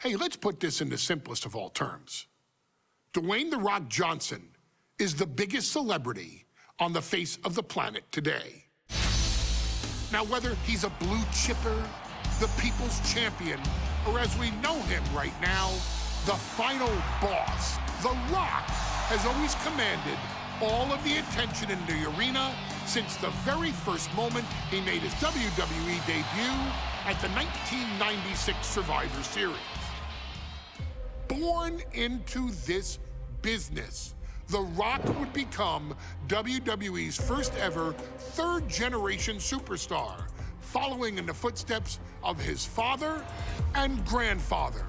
Hey, let's put this in the simplest of all terms. Dwayne "The Rock" Johnson is the biggest celebrity on the face of the planet today. Now, whether he's a blue chipper, the people's champion, or as we know him right now, the final boss, The Rock has always commanded all of the attention in the arena since the very first moment he made his WWE debut at the 1996 Survivor Series. Born into this business, The Rock would become WWE's first ever third-generation superstar, following in the footsteps of his father and grandfather.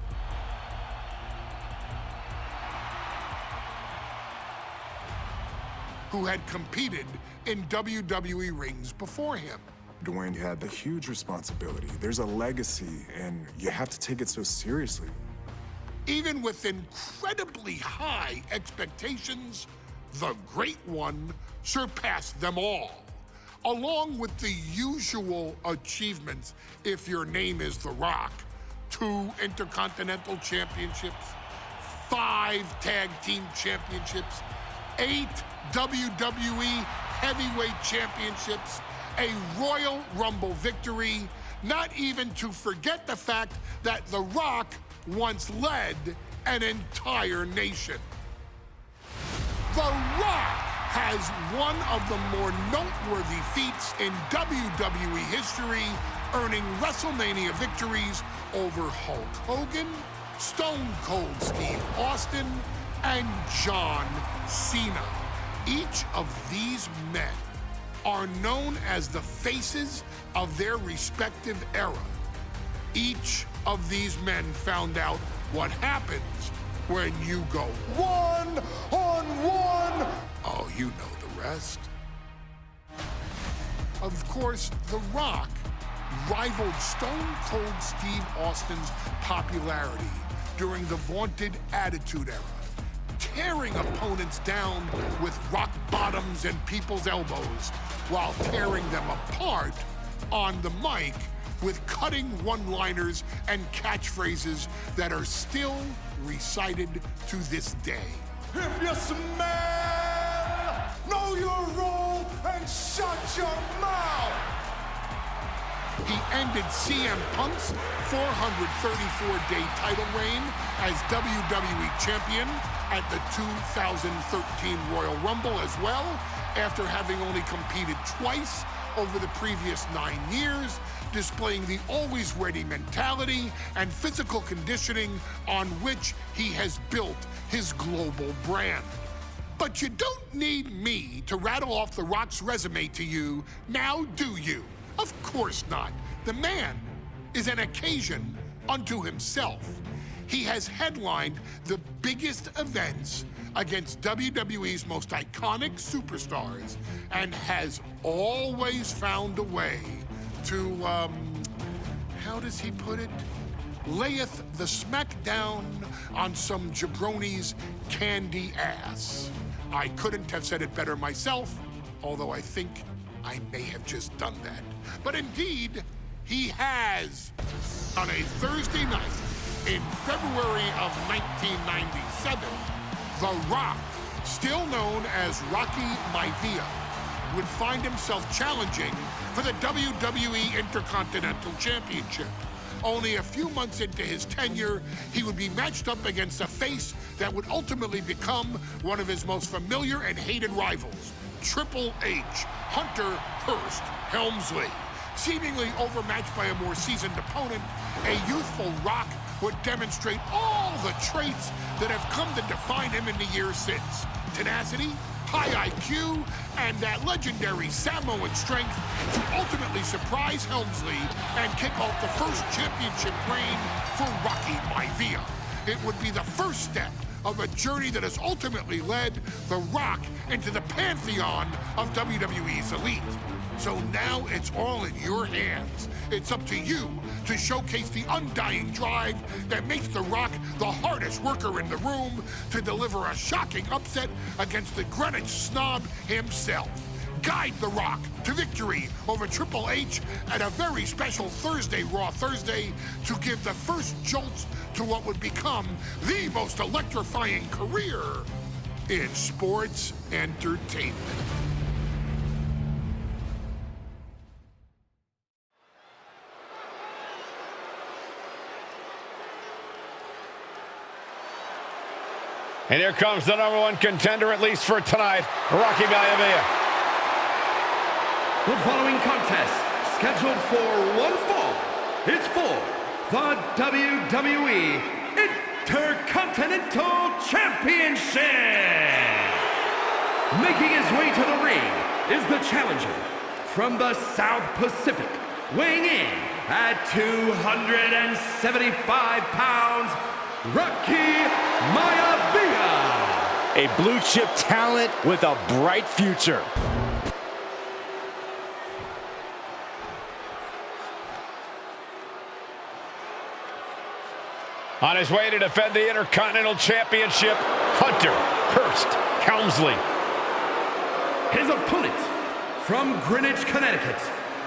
Who had competed in WWE rings before him. Dwayne had the huge responsibility. There's a legacy, and you have to take it so seriously. Even with incredibly high expectations, the Great One surpassed them all, along with the usual achievements if your name is The Rock: 2 Intercontinental Championships, 5 Tag Team Championships, 8 WWE Heavyweight Championships, a Royal Rumble victory, not even to forget the fact that The Rock once led an entire nation. The Rock has one of the more noteworthy feats in WWE history, earning WrestleMania victories over Hulk Hogan, Stone Cold Steve Austin, and John Cena. Each of these men are known as the faces of their respective era. Each of these men found out what happens when you go one-on-one. Oh, you know the rest. Of course, The Rock rivaled Stone Cold Steve Austin's popularity during the vaunted Attitude Era, tearing opponents down with rock bottoms and people's elbows, while tearing them apart on the mic with cutting one-liners and catchphrases that are still recited to this day. If you smell, know your role and shut your mouth. He ended CM Punk's 434-day title reign as WWE Champion at the 2013 Royal Rumble as well, after having only competed twice over the previous 9 years, displaying the always-ready mentality and physical conditioning on which he has built his global brand. But you don't need me to rattle off The Rock's resume to you, now do you? Of course not. The man is an occasion unto himself. He has headlined the biggest events against WWE's most iconic superstars and has always found a way to, how does he put it? Layeth the smackdown on some jabroni's candy ass. I couldn't have said it better myself, although I think I may have just done that. But indeed, he has. On a Thursday night in February of 1997, The Rock, still known as Rocky Maivia, would find himself challenging for the WWE Intercontinental Championship. Only a few months into his tenure, he would be matched up against a face that would ultimately become one of his most familiar and hated rivals, Triple H, Hunter Hearst Helmsley. Seemingly overmatched by a more seasoned opponent, a youthful Rock would demonstrate all the traits that have come to define him in the years since. Tenacity, high IQ, and that legendary Samoan strength to ultimately surprise Helmsley and kick off the first championship reign for Rocky Maivia. It would be the first step of a journey that has ultimately led The Rock into the pantheon of WWE's elite. So now it's all in your hands. It's up to you to showcase the undying drive that makes The Rock the hardest worker in the room to deliver a shocking upset against the Greenwich snob himself. guide The Rock to victory over Triple H at a very special Thursday, Raw Thursday, to give the first jolts to what would become the most electrifying career in sports entertainment. And here comes the #1 contender, at least for tonight, Rocky Maivia. The following contest, scheduled for one fall, is for the WWE Intercontinental Championship. Making his way to the ring is the challenger from the South Pacific, weighing in at 275 pounds, Rocky Maivia. A blue chip talent with a bright future. On his way to defend the Intercontinental Championship, Hunter Hearst Helmsley. His opponent from Greenwich, Connecticut,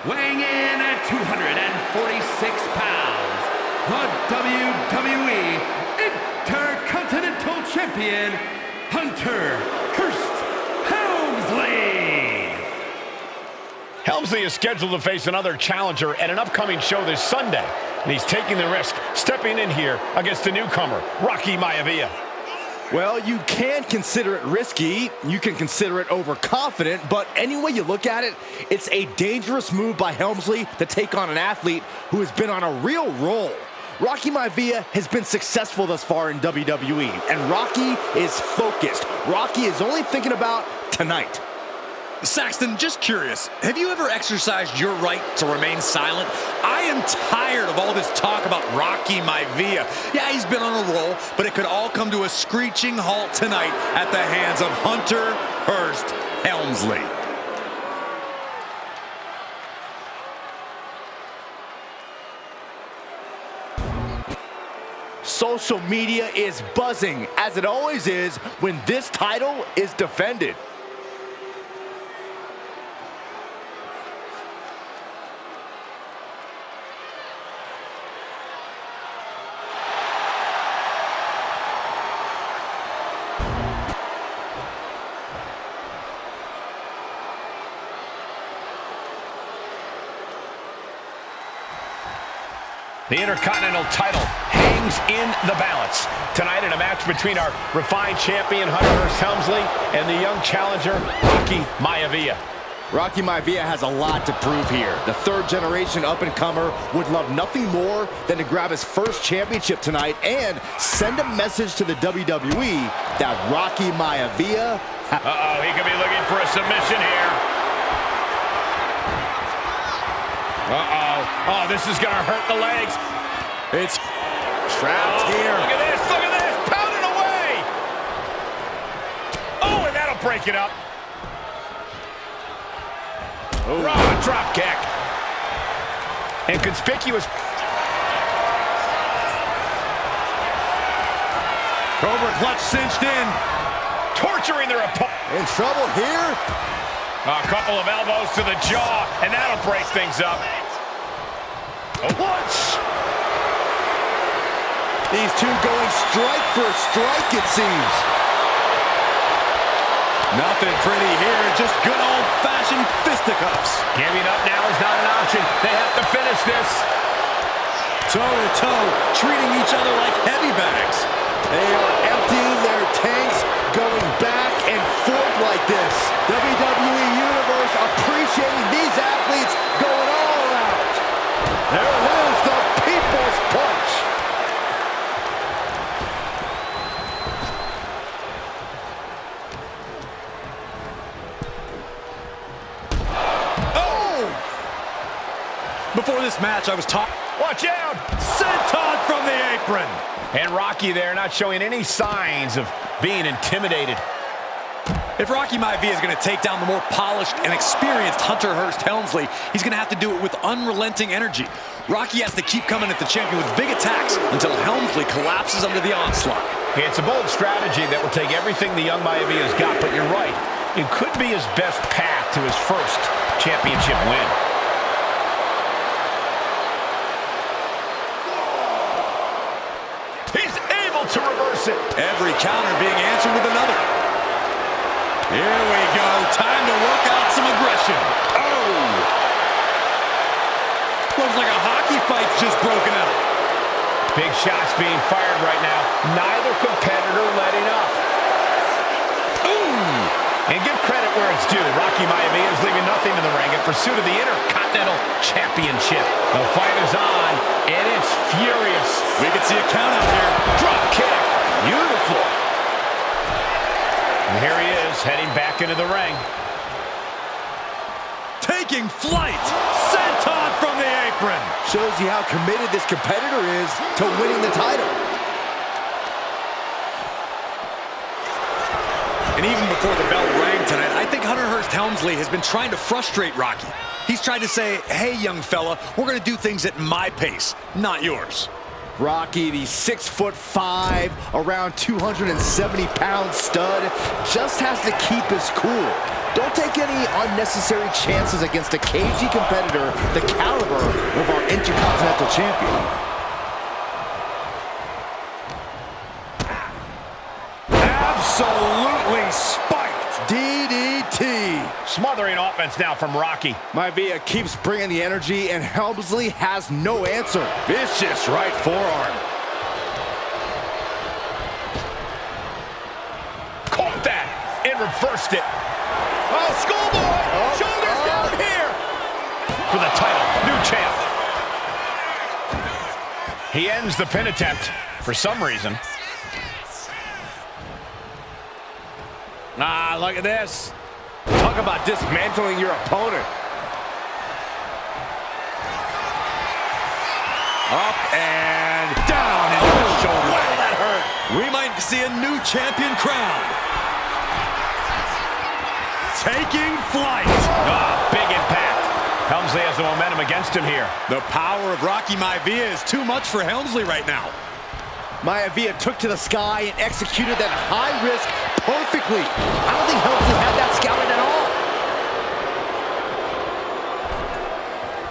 weighing in at 246 pounds, the WWE Intercontinental Champion, Hunter Hearst Helmsley. Helmsley is scheduled to face another challenger at an upcoming show this Sunday, and he's taking the risk, stepping in here against the newcomer, Rocky Maivia. Well, you can consider it risky, you can consider it overconfident, but any way you look at it, it's a dangerous move by Helmsley to take on an athlete who has been on a real roll. Rocky Maivia has been successful thus far in WWE, and Rocky is focused. Rocky is only thinking about tonight. Saxton, just curious, have you ever exercised your right to remain silent? I am tired of all this talk about Rocky Maivia. Yeah, he's been on a roll, but it could all come to a screeching halt tonight at the hands of Hunter Hearst Helmsley. Social media is buzzing, as it always is when this title is defended. The Intercontinental title hangs in the balance. Tonight in a match between our refined champion, Hunter Hearst Helmsley, and the young challenger, Rocky Maivia. Rocky Maivia has a lot to prove here. The third-generation up-and-comer would love nothing more than to grab his first championship tonight and send a message to the WWE that Rocky Maivia... Uh-oh, he could be looking for a submission here. Uh-oh. Oh, this is going to hurt the legs. It's trapped here. Look at this. Look at this. Pounding away. Oh, and that'll break it up. Raw drop kick. And conspicuous. Cobra clutch cinched in. Torturing their opponent. In trouble here. A couple of elbows to the jaw, and that'll break things up. Once. These two going strike for strike, it seems. Nothing pretty here, just good old-fashioned fisticuffs. Giving up now is not an option. They have to finish this. Toe-to-toe, treating each other like heavy bags. They are emptying their tanks, going back and forth like this. WWE Universe appreciating these athletes going all out. There it is, the People's Punch. Oh! Before this match, I was taught. Watch out! Senton from the apron. And Rocky there not showing any signs of being intimidated. If Rocky Maivia is going to take down the more polished and experienced Hunter Hearst Helmsley, he's going to have to do it with unrelenting energy. Rocky has to keep coming at the champion with big attacks until Helmsley collapses under the onslaught. It's a bold strategy that will take everything the young Maivia's got, but you're right. it could be his best path to his first championship win. He's able to reverse it. Every counter being answered with another. Here we go. Time to work out some aggression. Oh! Looks like a hockey fight's just broken out. Big shots being fired right now. Neither competitor letting up. Ooh! And give credit where it's due. Rocky Maivia is leaving nothing in the ring in pursuit of the Intercontinental Championship. The fight is on, and it's furious. We can see a count out here. Drop kick. Beautiful. And here he is, heading back into the ring. Taking flight. Senton from the apron. Shows you how committed this competitor is to winning the title. And even before the bell rang tonight, I think Hunter Hearst Helmsley has been trying to frustrate Rocky. He's tried to say, hey, young fella, we're going to do things at my pace, not yours. Rocky, the 6'5", around 270-pound stud, just has to keep his cool. Don't take any unnecessary chances against a cagey competitor the caliber of our Intercontinental Champion. Absolutely spiked. DDT. Smothering offense now from Rocky. Maivia keeps bringing the energy, and Helmsley has no answer. Vicious right forearm. Caught that and reversed it. Oh, schoolboy! Shoulders down here! For the title, new champ. He ends the pin attempt for some reason. Ah, look at this. Talk about dismantling your opponent. Up and down into the shoulder. Wow, that hurt. We might see a new champion crown. Taking flight. Ah, big impact. Helmsley has the momentum against him here. The power of Rocky Maivia is too much for Helmsley right now. Maivia took to the sky and executed that high risk perfectly. I don't think Helmsley had that scouted at all.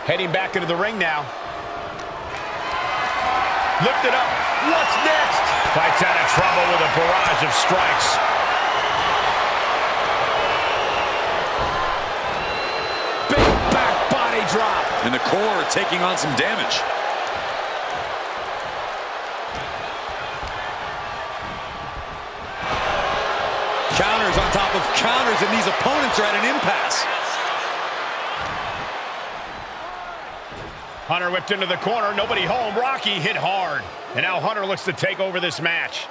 Heading back into the ring now. Lift it up. What's next? Fight's out of trouble with a barrage of strikes. Big back body drop. And the core taking on some damage. Counters on top of counters, and these opponents are at an impasse. Hunter whipped into the corner. Nobody home. Rocky hit hard. And now Hunter looks to take over this match.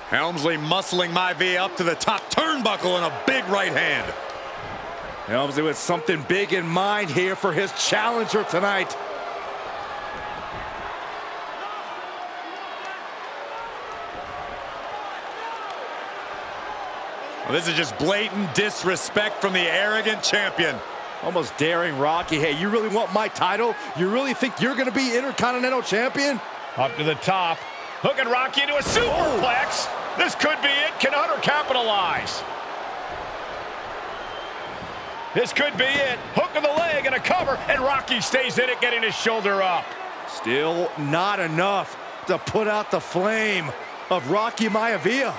Helmsley muscling Maivia up to the top turnbuckle and a big right hand. Helmsley with something big in mind here for his challenger tonight. Well, this is just blatant disrespect from the arrogant champion. Almost daring Rocky. Hey, you really want my title? You really think you're going to be Intercontinental Champion? Up to the top. Hooking Rocky into a superplex. This could be it. Can Hunter capitalize? This could be it. Hook of the leg and a cover, and Rocky stays in it, getting his shoulder up. Still not enough to put out the flame of Rocky Maivia.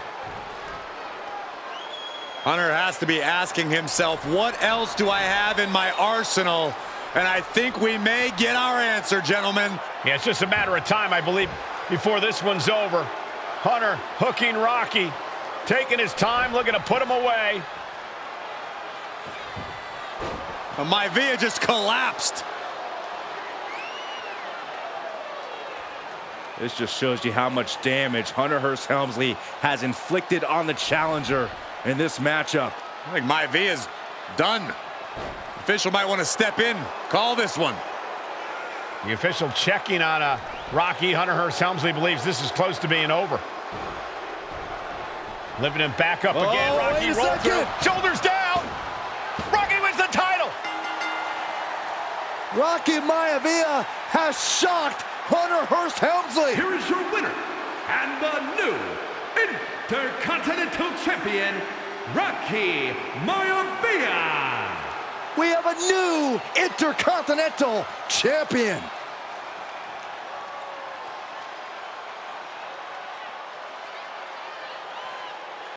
Hunter has to be asking himself, what else do I have in my arsenal? And I think we may get our answer, gentlemen. Yeah, it's just a matter of time, I believe, before this one's over. Hunter hooking Rocky, taking his time, looking to put him away. Maivia just collapsed. This just shows you how much damage Hunter Hearst Helmsley has inflicted on the challenger in this matchup. I think Maivia's done. The official might want to step in, call this one. The official checking on Rocky. Hunter Hearst Helmsley believes this is close to being over. Lifting him back up again. Rocky rolled through. Shoulders down. Rocky wins the title. Rocky Maivia has shocked Hunter Hearst Helmsley. Here is your winner and the new Intercontinental Champion, Rocky Maivia. We have a new Intercontinental Champion.